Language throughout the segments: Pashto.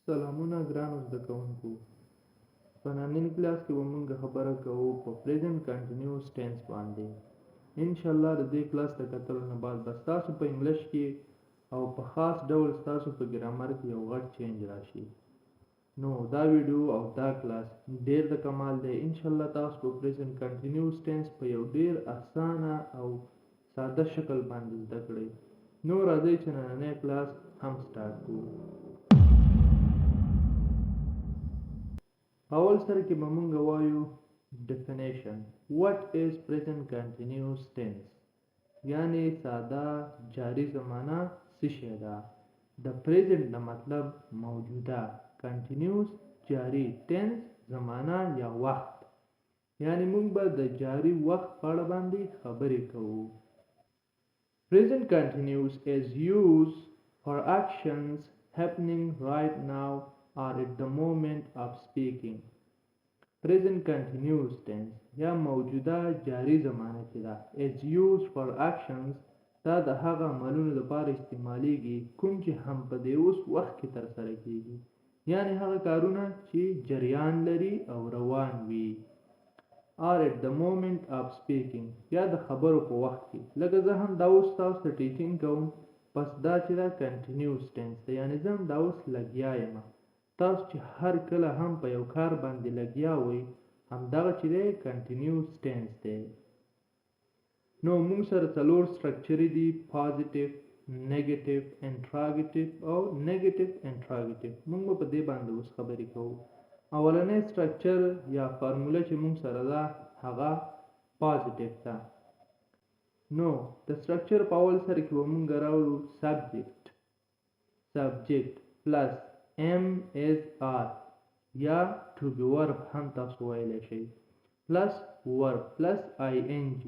سلامونه ګرانو زده کوونکو. په نننۍ کلاس کې به موږ خبره کوو په پریزنټ کنټینیوس ټینس باندې. انشاءالله د دې کلاس ته کتلو نه بعد به ستاسو په انګلیش کې او په خاص ډول ستاسو په ګرامر کې یو غټ چینج راشي. نو دا ویډیو او دا کلاس ډېر د کمال دی. انشاءالله تاسو په پریزنټ کنټینیوس ټینس په یو ډېر اسانه او ساده شکل باندې زده کړئ. نو راځئ چې نننۍ کلاس هم سټارټ کړو. اول سره کې به مونږ وایو definition. What is present continuous tense؟ یعنی ساده جاری زمانه څه شی ده؟ د present د مطلب موجوده، continuous جاری، tense زمانه یا وخت. یعنی مونږ به د جاری وخت په اړه باندې خبرې کوو. Present continuous is used for actions happening right now or at the moment of speaking. Present continuous tense یا موجوده جاری زمانه کې ده. is used for actions دا د هغه عملونو لپاره استعمالیږي کوم چې هم په دې اوس وخت کې ترسره کیږي. یعنی هغه کارونه چې جریان لري او روان وي. or at the moment of speaking یا د خبرو په وخت کې. لکه زه هم دا اوس تاسو ته ټیچینګ کوم، پس دا چې دا کنټینیوس ټینس دی، یعنی زه هم دا اوس لګیا یم. تاسو چې هر کله هم په یو کار باندې لګیا وئ، همدغه چې دی کنټینیوس ټینس دی. نو موږ سره څلور سټرکچرې دي: پازیټیو، نیګیټیو، انټراګیټیو او نیګیټیو انټراګیټیو. موږ به په دې باندې اوس خبرې کوو. اولنی سټرکچر یا فارموله چې موږ سره ده هغه پازیټیو ده. نو د سټرکچر په اول سره کې به موږ راوړو سبجیکټ پلس MSR یا to be verb هم تاسو ویلی شئ، پلس verb پلس ING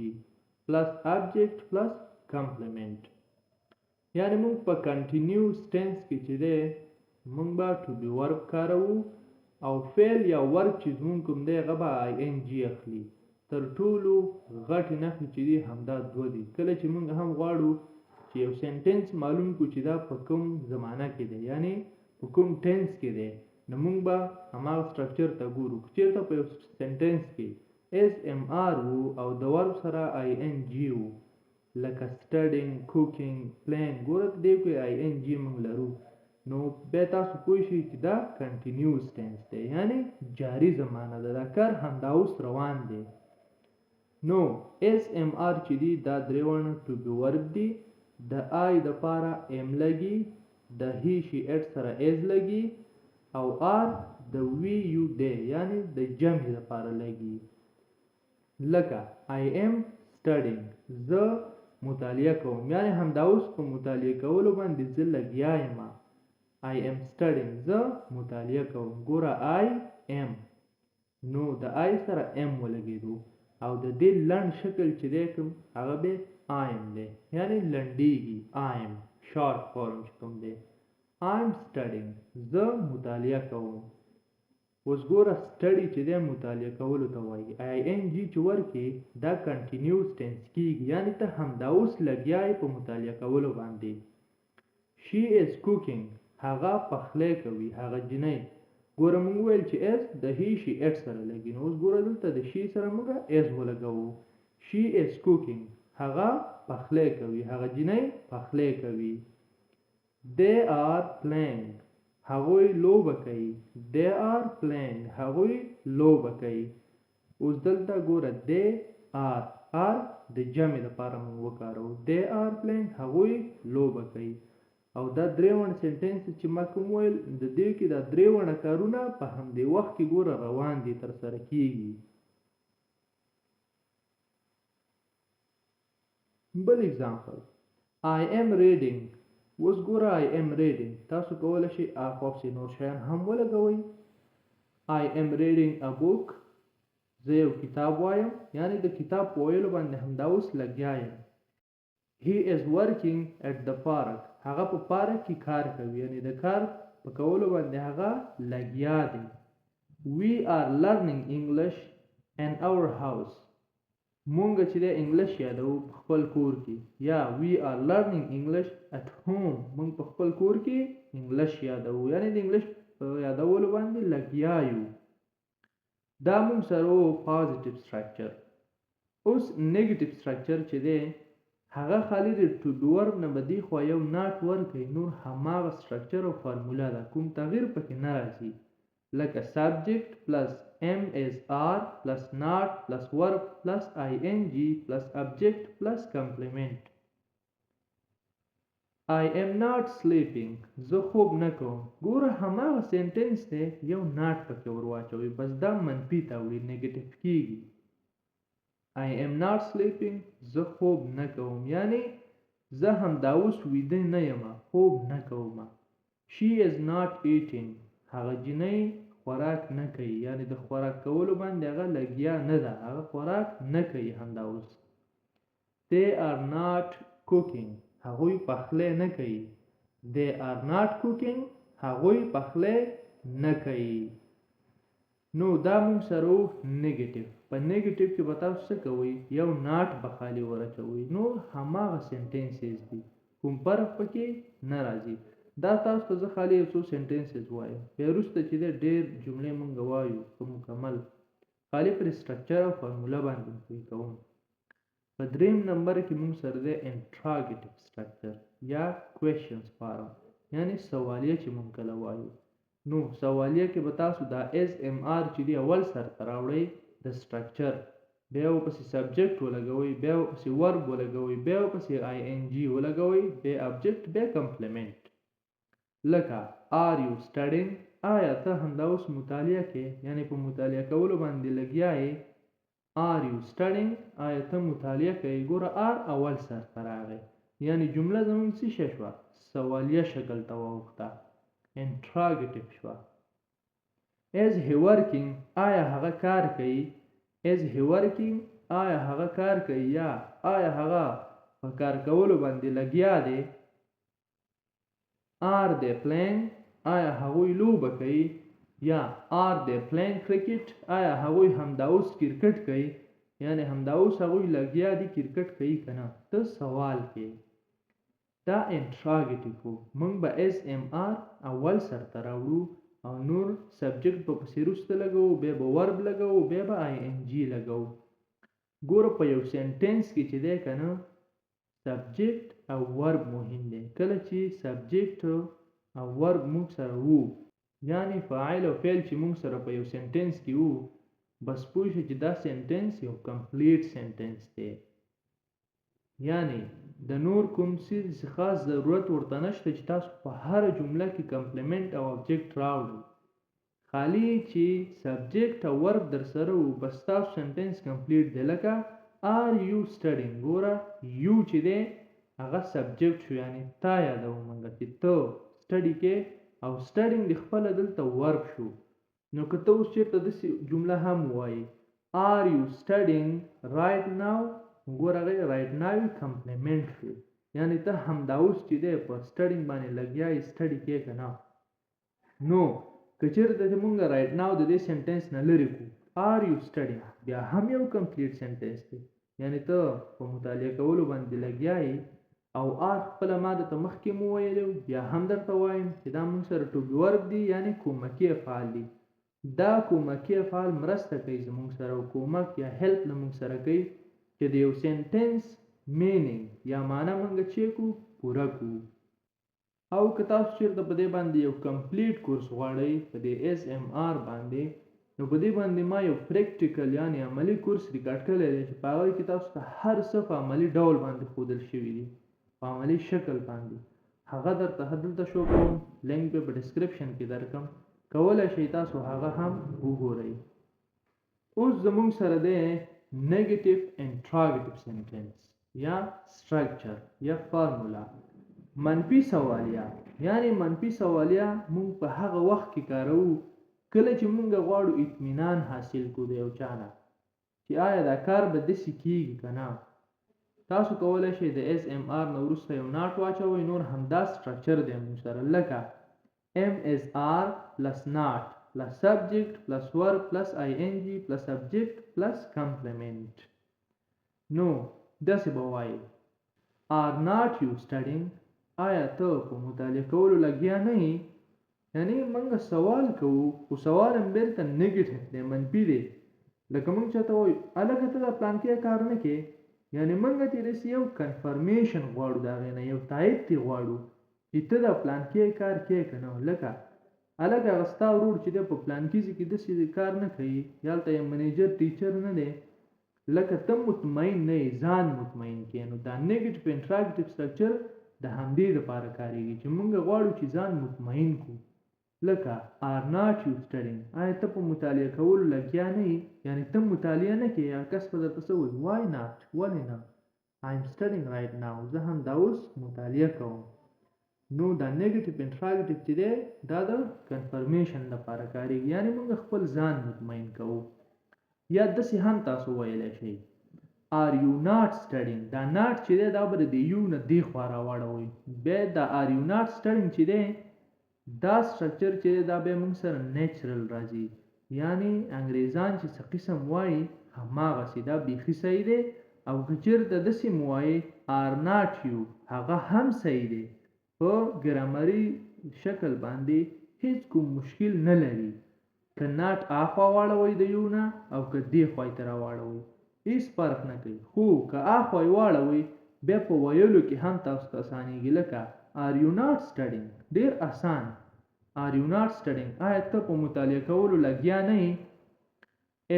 پلس object پلس complement. یعنی موږ په کنټینیوس ټینس کې چې دی موږ به to be verb کاروو او فعل یا ورب چې زموږ کوم دی هغه به ING اخلي. تر ټولو غټې نښې چې دي همدا دوه دي. کله چې موږ هم غواړو چې یو سنټنس معلوم کړو چې دا په کوم زمانه کې دی، یعنی په کوم ټینس کې دی، نو موږ به هماغه سټرکچر ته ګورو. چېرته په یو سنټنس کې SMR وو او د ورب سره ING وو، لکه studying، cooking، playing. ګوره دې کې ING موږ لرو، نو بیا تاسو پوه شئ چې دا کنټینیوس ټینس دی، یعنی جاری زمانه ده. دا کار همدا اوس روان دی. نو SMR چې دی دا درې وړه to be verb دی. د I دپاره M لګي، د he she it سره is لګي، او R د we you they یعنی د جمع دپاره لګي. لکه I am studying، زه مطالعه کوم، یعنی همدا اوس په مطالعه کولو باندې زه لګیا یم. I am studying، زه مطالعه کوم. ګوره I am، نو د I سره M ولګېدو او د دې لنډ شکل چې دی کوم هغه به I am دی، یعنی لنډیږي. I am شارټ فارم چې کوم دی I am studying، زه مطالعه کوم. اوس ګوره سټډي چې دی مطالعه کولو ته وایي. ING چې ورکړي دا کنټینیوس ټینس کیږي، یعنی ته همدا اوس لګیا یې په مطالعه کولو باندې. She is cooking، هغه پخلی کوي، هغه جنۍ. ګوره موږ ویل چې اس د he she it سره لګي، نو اوس ګوره دلته د she سره موږ اس ولګوو. She is cooking، هغه پخلی کوي، هغه جنۍ پخلی کوي. They are playing، هغوی لوبه کوي. They are playing، هغوی لوبه کوي. اوس دلته ګوره they are د جمع لپاره موږ وکاروو. They are playing، هغوی لوبه کوي. او دا درې وړه سنټنس چې ما کوم ویل د دې کې دا درې وړه کارونه په همدې وخت کې ګوره روان دي، ترسره کیږي. بل اگزامپل I am reading. اوس ګوره I am reading، تاسو کولی شئ آخواف نور شیان هم ولګوئ. I am reading a book، زه یو کتاب وایم، یعنی د کتاب په ویلو باندې همدا اوس لګیا یم. He is working at the park، هغه په پارک کې کار کوي، یعنی د کار په کولو باندې هغه لګیا دی. We are learning English in our house، مونږ چې د انګلیش یادو په خپل کور کې، یا we are learning English at home، مونږ په خپل کور کې انګلیش یادو، یعنی د انګلیش یادولو باندې لګیا یو. دا موږ سره و پازیټیو سټرکچر. اوس نیگیټیو سټرکچر چې دی هغه خالی د ټو بی ورب نه به دې خوا یو ناټ ورکوي، نور هماغه سټرکچر او فارموله ده، کوم تغییر پکې نه راځي. لکه سبجیکټ پلس ام از آر پلس ناٹ پلس ورب پلس آئی این جی پلس ابجیکٹ پلس کمپلیمنٹ. I am not sleeping. زه خوب نه کوم. ګوره هماغه سنټنس دی، یو ناټ پکې ور واچوي، بس دا منفي ته وړي، نیګیټیو کېږي. I am not sleeping. زه خوب نه کوم، یعنی زه همدا اوس ویده نه یم، خوب نه کوم. She is not eating. هغه جینۍ خوراک نه کوي، یعنی د خوراک کولو باندې هغه لګیا نه ده، هغه خوراک نه کوي همدا اوس. They are not cooking. هغوی پخلی نه کوي. They are not cooking. هغوی پخلی نه کوي. نو دا موږ سره نیگیټیو. په نیگیټیو کې به تاسو څه کوئ؟ یو ناټ به خالي ورچوئ، نو هماغه سنټنسز دي، کوم فرق پکې نه راځي. دا تاسو ته زه خالي یو څو سنټنسز وایم، بیا وروسته چې دی ډېر جملې موږ وایو په مکمل، خالي پر سټرکچر او فارموله باندې پوه کوم. په دریم نمبر کې موږ سره دی انټراګیټیو سټرکچر یا کوېشنز فارم، یعنی سوالیه چې موږ کله وایو. نو سوالیه کې به تاسو دا اس ام آر چې دی اول سر ته راوړئ د سټرکچر، بیا ورپسې سبجیکټ ولګوئ، بیا ورپسې ورب ولګوئ، بیا ورپسې آی این جي ولګوئ، بیا ابجیکټ، بیا کمپلیمنٹ. لکه آر یو سټډینګ، آیا ته همدا اوس مطالعه کې، یعنی په مطالعه کولو باندې لګیا یې. آر یو سټډینګ، آیا ته مطالعه کوي. ګوره آر اول سر ته راغی، یعنی جمله زموږ څه شوه؟ سوالیه شکل ته واوښته، انټراګیټیو شوه. از هی ورکینګ، آیا هغه کار کوي. از هی ورکینګ، آیا هغه کار کوي، یا آیا هغه په کار کولو باندې لګیا دی. آر دی پلینګ، آیا هغوی لوبه کوي، یا آر دی پلینګ کرکټ، آیا هغوی همدا اوس کرکټ کوي، یعنی همدا اوس هغوی لګیا دي کرکټ کوي که نه، ته سوال کې. دا انټراګیټیو موږ به اس ام آر اول سر ته راوړو او نور سبجیکټ به پسې وروسته لګوو، بیا به ورب لګوو، بیا به آی این جي لګوو. ګوره په یو سنټنس کې چې دی که نه، سبجیکټ او ورب مهم دی. کله چې سبجیکټ او ورب موږ سره وو، یعنی فاعل او فعل چې موږ سره په یو سنټنس کې وو، بس پوه شئ چې دا سنټنس یو کمپلیټ سنټنس دی، یعنی د نور کوم څیز خاص ضرورت ورته نشته چې تاسو په هر جمله کې کمپلیمنٹ او ابجیکټ راوړئ. خالی چې سبجیکټ او ورب در سره وو، بس تاسو سنټنس کمپلیټ دی. لکه آر یو سټډینګ، ګوره یو چې دی هغه سبجیکټ شو، یعنی تا یادوو موږ چې ته سټډي کې، او سټډینګ د خپله دلته ورب شو. نو که ته اوس چېرته داسې جمله هم ووایې، آر یو سټډینګ رایټ ناو، ګوره هغه رایټ ناو کمپلیمنٹ شو، یعنی ته همدا اوس چې دی په سټډینګ باندې لګیا یې، سټډي کې که نه. نو که چېرته چې مونږ رایټ ناو د دې سنټنس نه لرې کړو، آر یو سټډینګ، بیا هم یو کمپلیټ سنټنس دی، یعنی ته په مطالعه کولو باندې لګیا یې. او آر خپله ما درته مخکې مو ویلی، بیا هم درته وایم چې دا مونږ سره ټو بی ورب دي، یعنی کومکي افعال دي. دا کومکي افعال مرسته کوي زموږ سره، او کومک یا هیلپ له مونږ سره کوي چې د یو سنټنس مینینګ یا معنا مونږ چې کړو پوره کړو. او که تاسو چېرته په دې باندې یو کمپلیټ کورس غواړئ په دې اس ام آر باندې، نو په دې باندې ما یو پریکټیکل یعنی عملي کورس ریکارډ کړی دی چې په هغه کې تاسو ته هر څه په عملي ډول باندې ښودل شوي دي، په عملي شکل باندې. هغه درته دلته شو کوم، لینک به په ډسکرپشن کې درکړم، کولی شئ تاسو هغه هم وګورئ. اوس زموږ سره دی نیگیټیو انټراګیټیو سنټنس یا سټرکچر یا فارمولا. منفي سوالیه، یعنی منفي سوالیه مونږ په هغه وخت کې کاروو کله چې مونږ غواړو اطمینان حاصل کړو د یو چا نه، چې آیا دا کار به داسې کېږي که نه. تاسو کولی شئ د اس ام آر نه وروسته یو ناټ واچوئ، نور همدا سټرکچر دی مونږ سره، لکه ام از آر پلس ناټ پلس سبجیکټ پلس ورب پلس آی این جي پلس سبجیکټ پلس کمپلیمنٹ. نو داسې به وایي، آر ناٹ یو سټډینګ، آیا ته په مطالعه کولو لګیا نه یې. یعنی موږ سوال کوو او سوال هم بیرته نیگیټیو دی، منفي دی. لکه موږ چاته وایو هلکه ته دا پلانکې کار نه کوې، یعنی موږ ترې داسې یو کنفرمیشن غواړو، د هغې نه یو تایید ترې غواړو چې ته دا پلانکې کار کوې که نه. لکه هلکه هغه ستا ورور چې دی په پلانکي ځای کې داسې کار نه کوي، یا هلته یو منیجر ټیچر نه دی، لکه ته مطمئن نه یې، ځان مطمئن کړې. نو دا نیګیټیو انټراګیټیو سټرکچر د همدې دپاره کارېږي چې موږ غواړو چې ځان مطمئن کړو. لکه are not you studying، آیا ته په مطالعه کولو لګیا نه یې، یعنی ته مطالعه نه کوې، یا کس به درته څه وایي why not، ولې نه، I am studying right now، زه هم دا اوس مطالعه کوم. نو دا نیګیټیو انټراګیټیو چې دی دا د کنفرمیشن لپاره کارېږي، یعنی موږ خپل ځان مطمئن کوو. یا داسې هم تاسو ویلی شئ are you not studying، دا not چې دی دا به د یو نه دې خوا راواړوئ. بیا دا are you not studying چې دی دا سټرکچر چې دی دا بیا موږ سره نیچرل راځي، یعنی انګریزان چې څه قسم وایي هماغسې دا بیخي صحیح دی. او که چېرته داسې مو وایي are not you، هغه هم صحیح دی، په ګرامري شکل باندې هیڅ کوم مشکل نه لري. که ناټ اخوا واړوئ د یو نه او که دې خوای ته راواړوئ هیڅ فرق نه کوي. خو که اخوا یې واړوئ بیا په ویلو کې هم تاسو ته اسانېږي. لکه are you not studying، ډېر اسان. are you not studying، آیا ته په مطالعه کولو لګیا نه یې.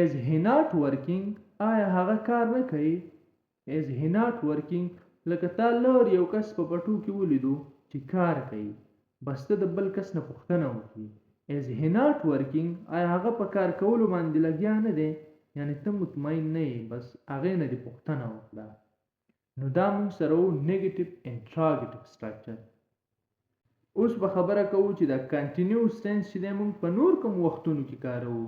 is he not working، آیا هغه کار نه کوي. is he not working، لکه تا لور یو کس په پټو کې ولیدو چې کار کوي، بس ته د بل کس نه پوښتنه وکړي is he not working، آیا هغه په کار کولو باندې لګیا نه دی، یعنی ته مطمئن نه یې، بس هغې نه دې پوښتنه وکړه. نو دا موږ سره و نیګیټیو انټراګیټیو سټرکچر. اوس به خبره کوو چې دا کنټینیوس ټینس چې دی موږ په نور کوم وختونو کې کاروو.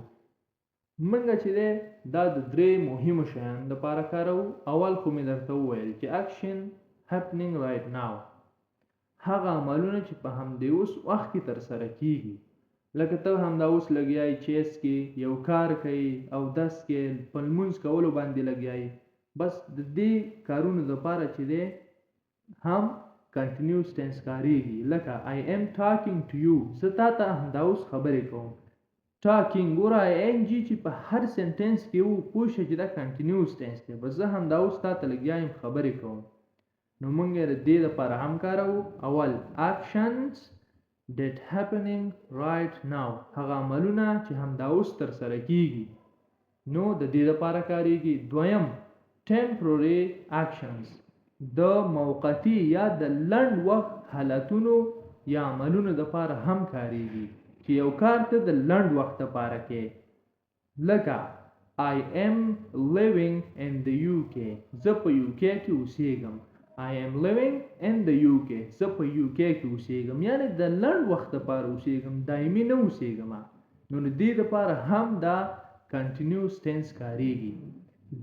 موږ چې دی دا د درې مهمو شیانو دپاره کاروو. اول خو مې درته وویل چې اکشن happening right now، هغه عملونه چې په همدې اوس وخت کې ترسره کیږي. لکه ته همدا اوس لګیا یې چیس کې یو کار کوي، اودس کې په لمونځ کولو باندې لګیا یې، بس د دې کارونو دپاره چې دی هم کنټینیوس ټینس کاریږي. لکه I am talking to you، زه تا ته همدا اوس خبرې کوم. talking ګوره ING چې په هر سنټنس کې و پوه شه چې دا کنټینیوس ټینس دی، بس زه همدا اوس تا ته لګیا یم خبرې کوم. نو موږ یې د دې دپاره هم کاروو. اول actions that happening right now، هغه عملونه چې همدا اوس ترسره کیږي نو د دې دپاره کاریږي. دویم temporary actions، د موقتي یا د لنډ وخت حالتونو یا عملونو دپاره هم کاریږي چې یو کار ته د لنډ وخت دپاره کې. لکه I am living in the UK، زه په UK کې اوسېږم. I am living in the UK، زه په UK کې اوسېږم، یعنی د لنډ وخت دپاره اوسېږم، دایمي نه اوسېږم. نو د دې دپاره هم دا کنټینیوس ټینس کاریږي.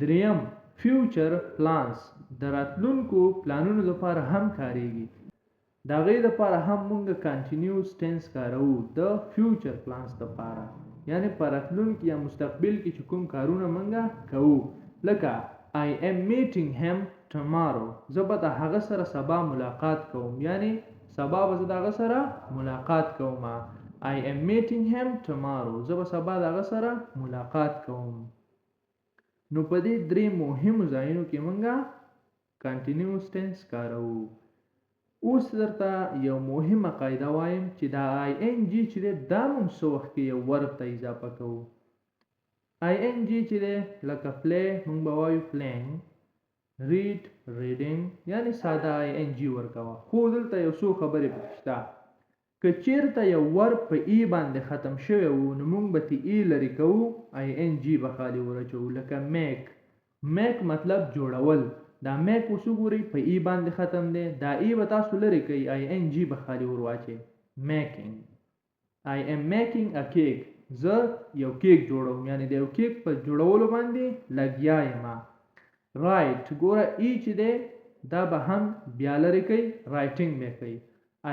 دریم فیوچر پلانس، د راتلونکو پلانونو دپاره هم کاریږي. د هغې دپاره هم موږ کنټینیوس ټینس کاروو د فیوچر پلانس دپاره، یعنی په راتلونکي یا مستقبل کې چې کوم کارونه موږ کوو. لکه I am meeting him tomorrow، زه به د هغه سره سبا ملاقات کوم، یعنی سبا به زه د هغه سره ملاقات کوم. I am meeting him tomorrow، زه به سبا د هغه سره ملاقات کوم. نو په دې درې مهمو ځایونو کې موږ کنټینیوس ټینس کاروو. اوس درته یو مهمه قاعده وایم چې دا ING چې دی دا موږ څه وخت کې یو ورب ته اضافه کوو. ING چې دی لکه play موږ به وایو playing، read reading، یعنی ساده ING ورکوه. خو دلته یو څو خبرې پکې شته. که چېرته یو ورب په ای باندې ختم شوی و نو موږ به ترې ای لرې کوو، ING به خالي ورچوو. لکه make مطلب جوړول، دا میک اوس وګورئ په ای باندې ختم دی، دا ای به تاسو لرې کوئ، ING به خالي ور واچئ. making، I am making a cake، زه یو کیک جوړوم، یعنی د یو کیک په جوړولو باندې لګیا یم. write ګوره ای چې دی دا به هم بیا لرې کوئ، writing به کوئ.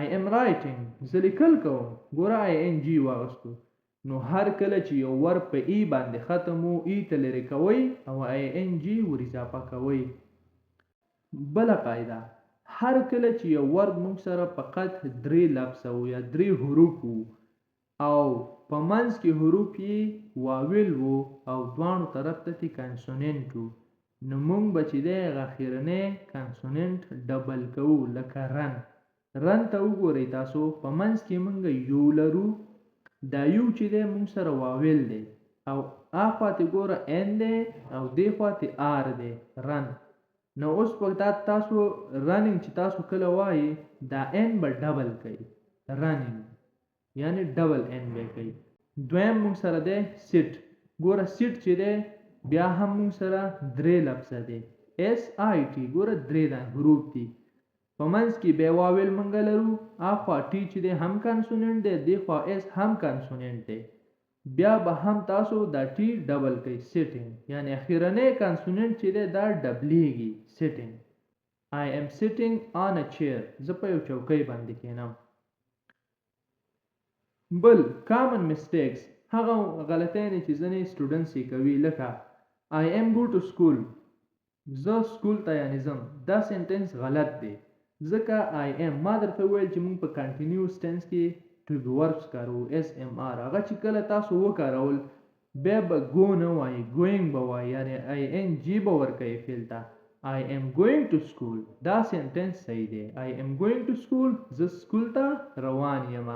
I am writing، زه لیکل کوم، ګوره ING واغستو. نو هر کله چې یو ور په ای باندې ختم و ای ته لرې کوئ او ING ور اضافه کوئ. بله قاعده، هر کله چې یو ورد موږ سره فقط 3 لفظه و یا 3 حروف و او په منځ کې حروف یې واویل وو او دواړو طرف ته تې کانسوننټ وو، نو مونږ به چې دی هغه اخرنی کانسوننټ ډبل کوو لکه رن. رن ته وګورئ تاسو په منځ کې مونږ یو لرو، دا یو چې دی مونږ سره واویل دی او اخوا ته ګوره ان دی او دې خوا ته آر دی رن. نو اوس په تاسو رننګ چې تاسو کله وایي دا ان به ډبل کوي رننګ یعنی ډبل ان به کوي. دویم مونږ سره دی سیټ. ګوره سیټ چې دی بیا هم مونږ سره درې لفظه دی اس آی ټي. ګوره درې دا حروف دي په منځ کې بیا واویل مونږ لرو، اخوا ټي چې دی هم کانسوننټ دی، دې خوا اس هم کانسوننټ دی، بیا به هم تاسو دا ټي ډبل کوي سیټینګ یعنی اخرنی کانسوننټ چې دی دا ډبلیږي سیټینګ. I am sitting on a chair. زه په یو چوکۍ باندې کېنم. بل کامن میسټیکس هغه غلطیانې چې ځینې سټوډنټس یې کوي لکه I am go to school. زه سکول ته یعنې ځم. دا سنټنس غلط دی ځکه I am ما درته وویل چې موږ په کنټینیوس ټینس کې to be verbs کاروو SMR. هغه چې کله تاسو وکارول بیا به go نه وایي going به وایي یعنی ING به ورکوي فعل ته. I am going to school. دا سنټنس صحیح دی. I am going to school. زه سکول ته روان یم.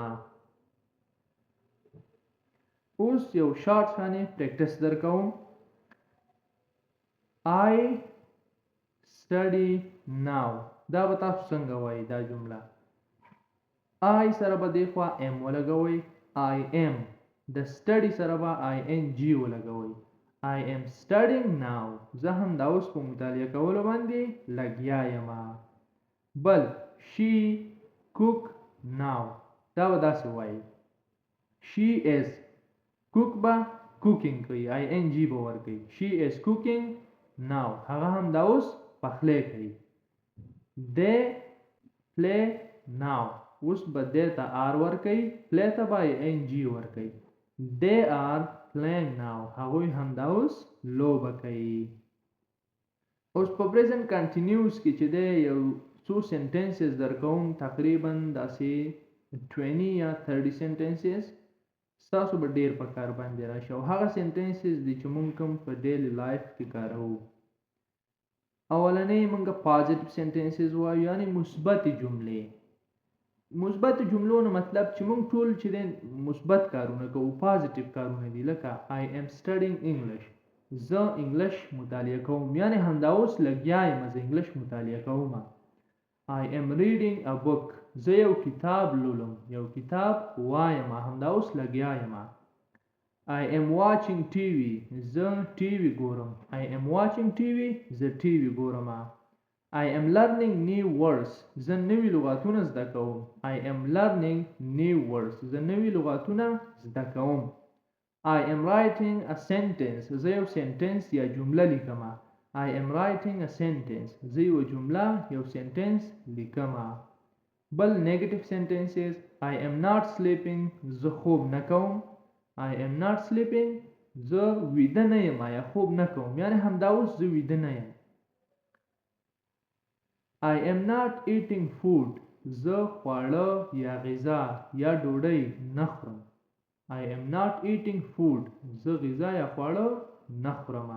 اوس یو شارټ ثانیه پریکټس درکوم. I study now. دا به تاسو څنګه وایي دا جمله؟ I سره به دې خوا am ولګوئ I am. د study سره به ING ولګوئ I am studying now. زه هم دا اوس په مطالعه کولو باندې لګیا یم. بل she cook now. دا به داسې وایي she is cook به cooking کوي ING به ورکوي she is cooking now. هغه هم دا اوس پخلی کوي. they play now. اوس به دې ته آر ورکوي play ته به ING ورکوي. they are playing now. هغوی هم دا اوس لوبه کوي. اوس په پریزنت کنټینیوس کې چې دی یو څو سنټنسز درکوم تقریبا داسې 20 یا 30 سنټنسز ستاسو به ډیر په کار باندې راشي او هغه سنټنسز دي چې موږ کوم په ډیلی لایف کې کاروو. اولنی موږ پازیټیو سنټنسز وایو یعنی مثبت جملې. مثبت جملو نه مطلب چې موږ ټول چې دی مثبت کارونه کوو پازیټیو کارونه دي لکه I am studying English. زه انګلیش مطالعه کوم یعنی همدا اوس لګیا یم زه انګلیش مطالعه کوم. I am reading a book. زه یو کتاب لولم یو کتاب وایم همدا اوس لګیا یم. I am watching TV. زه ټي وي ګورم I am watching TV. زه ټي وي ګورم. I am learning new words. زه نوي لغاتونه زده کوم I am learning new words. زه نوي لغاتونه زده کوم. I am writing a sentence. زه یو سنټنس یا جمله لیکم I am writing a sentence. زه یو جمله یو سنټنس لیکم. بل نیگیټیو سنټنسز I am not sleeping. زه خوب نه کوم I am not sleeping. زه ویده نه یم یا خوب نه کوم یعنی همدا اوس زه ویده نه یم. I am not eating food. زه خواړه یا غذا یا ډوډۍ نه خورم I am not eating food. زه غذا یا خواړه نه خورم.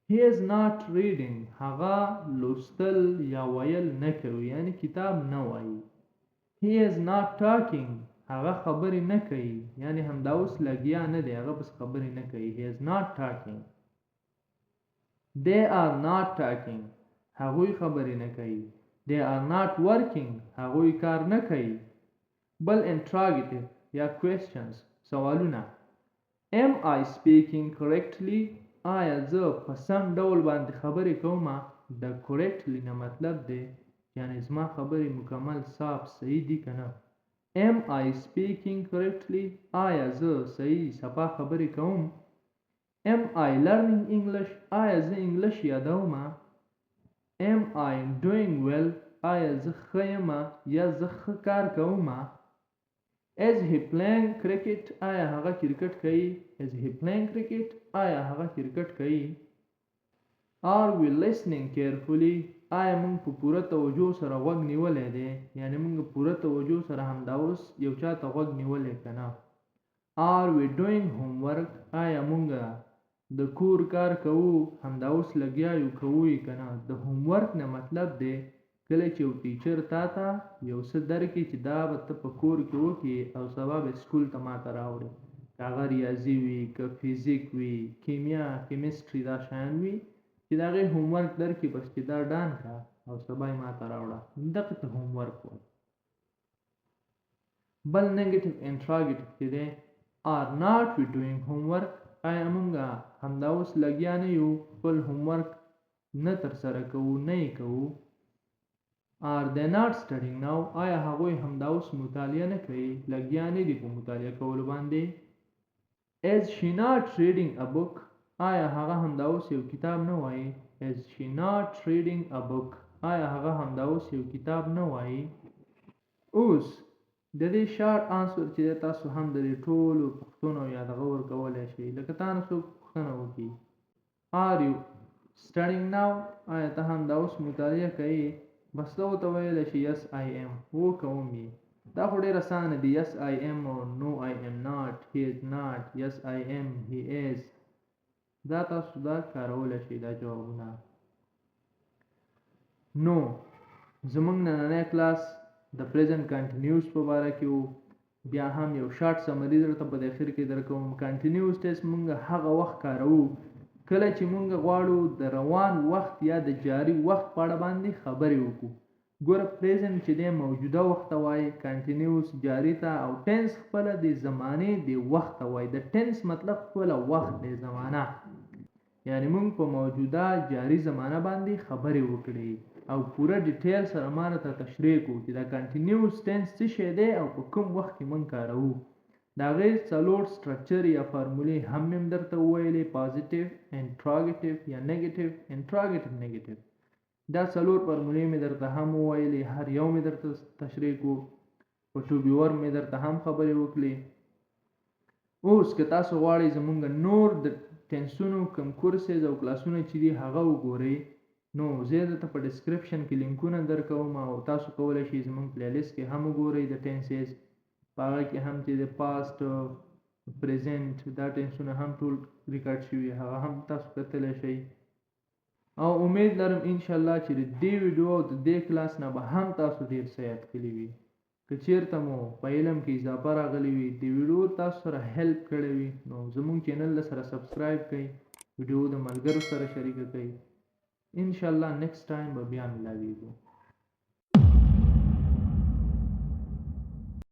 He is not reading. هغه لوستل یا ویل نه کوي یعنی کتاب نه وایي. He is not talking. هغه خبرې نه کوي یعنی همدا اوس لګیا نه دی هغه بس خبرې نه کوي He is not talking. They are not talking. هغوی خبرې نه کوي. They are not working. هغوی کار نه کوي. بل interrogative یا questions سوالونه Am I speaking correctly? آیا زه په سم ډول باندې خبرې کوم؟ د correctly نه مطلب دی یعنی زما خبرې مکمل صاف صحیح دي که نه. Am I speaking correctly? آیا زه صحیح صفا خبرې کوم؟ Am I learning English? آیا زه انګلیش یادوم؟ Am I doing well? آیا زه ښه یم یا زه ښه کار کوم؟ Is he playing cricket? آیا هغه کرکټ کوي؟ Is he playing cricket? آیا هغه کرکټ کوي؟ Are we listening carefully? آیا موږ په پوره توجه سره غوږ نیولی دی، یعنې موږ پوره توجه سره همدا اوس یو چا ته غوږ نیولی که نه. Are we doing homework؟ آیا موږ د کور کار کوو، همدا اوس لګیا یو، کوو یې که نه. د هومورک نه مطلب دی کله چې یو ټیچر تا ته یو څه درکړي چې دا به ته په کور کې وکړې او سبا به سکول ته ماته راوړې، که هغه ریاضي وي، که فزیک وي، کیمیا، کیمسټري، دا شیان وي چې د هغې هومورک درکړي، بس چې دا ډان کړه او سبا یې ماته راوړه، دغه ته هومورک وایي. بل نیګیټیو انټراګیټیو چې دی are not we doing homework؟ آیا موږ همدا اوس لګیا نه یو، خپل هومورک نه ترسره کوو، نه یې کوو. are they not studying now؟ آیا هغوی همدا اوس مطالعه نه کوي، لګیا نه دي په مطالعه کولو باندې. is she not reading a book؟ آیا هغه همدا اوس یو کتاب نه وایي. is she not reading a book؟ آیا هغه همدا اوس یو کتاب نه وایي. اوس د دې شارټ آنسر چې تاسو هم د دې ټولو پوښتنو یادغه ورکولی شئ. لکه تا نه څوک پوښتنه وکړي are you studying now؟ آیا ته همدا اوس مطالعه کوې، بس ته ورته ویلی شي yes I am، کوم یې. دا خو ډېر اسانه دي. yes I am او no I am not، he is not، yes I am، he is. دا تاسو دا کارولی شئ دا جوابونه. نو زموږ نننی کلاس د پریزنټ کنټینیوس په باره کې وو. بیا هم یو شارټ سمري درته په اخر کې درکوم. کنټینیوس ټیس موږ هغه وخت کاروو کله چې موږ غواړو د روان وخت یا د جاري وخت په اړه باندې خبرې وکړو. ګوره پریزنټ چې دی موجوده وخت ته وایي، کنټینیوس جاري ته، او ټینس خپله د زمانې د وخت ته وایي. د ټینس مطلب خپله وخت دی، زمانه، یعنی موږ په موجوده جاري زمانه باندې خبرې وکړې او پوره ډیټیل سره ما ته تشریح کړو چې دا کنټینیوس ټینس څه شی دی او په کوم وخت کې موږ کاروو. د هغې څلور سټرکچر یا فارمولې هم مې درته وویلې، پازیټیو، انټراګیټیو یا نیګیټیو، انټراګیټیو، نیګیټیو. دا څلور فارمولې مې درته هم وویلې، هر یو مې درته تشریح کړو. په ټو بي ورب مې درته هم خبرې وکړې. اوس که تاسو غواړئ زموږ نور د ټینسونو کوم کورسز او کلاسونه چې دي هغه وګورئ، نو زه درته په ډسکرپشن کې لینکونه درکوم او تاسو کولی شئ زموږ پلیلیست کې هم وګورئ د ټینسز. په هغه کې هم چې د پاست، پریزنټ، دا ټینسونه هم ټول ریکارډ شوي، هغه هم تاسو کتلی شئ. او امید لرم انشاءالله چې د دې ویډیو او د دې کلاس نه به هم تاسو ډېر څه یاد کړي وي. که چېرته مو په علم کې اضافه راغلی وي، د ویډیو تاسو سره هیلپ کړی وي، نو زموږ چینل سره سبسکرایب کړئ، ویډیو د ملګرو سره شریکه کړئ. انشاءالله نیکسټ ټایم به بیا ملاویږو.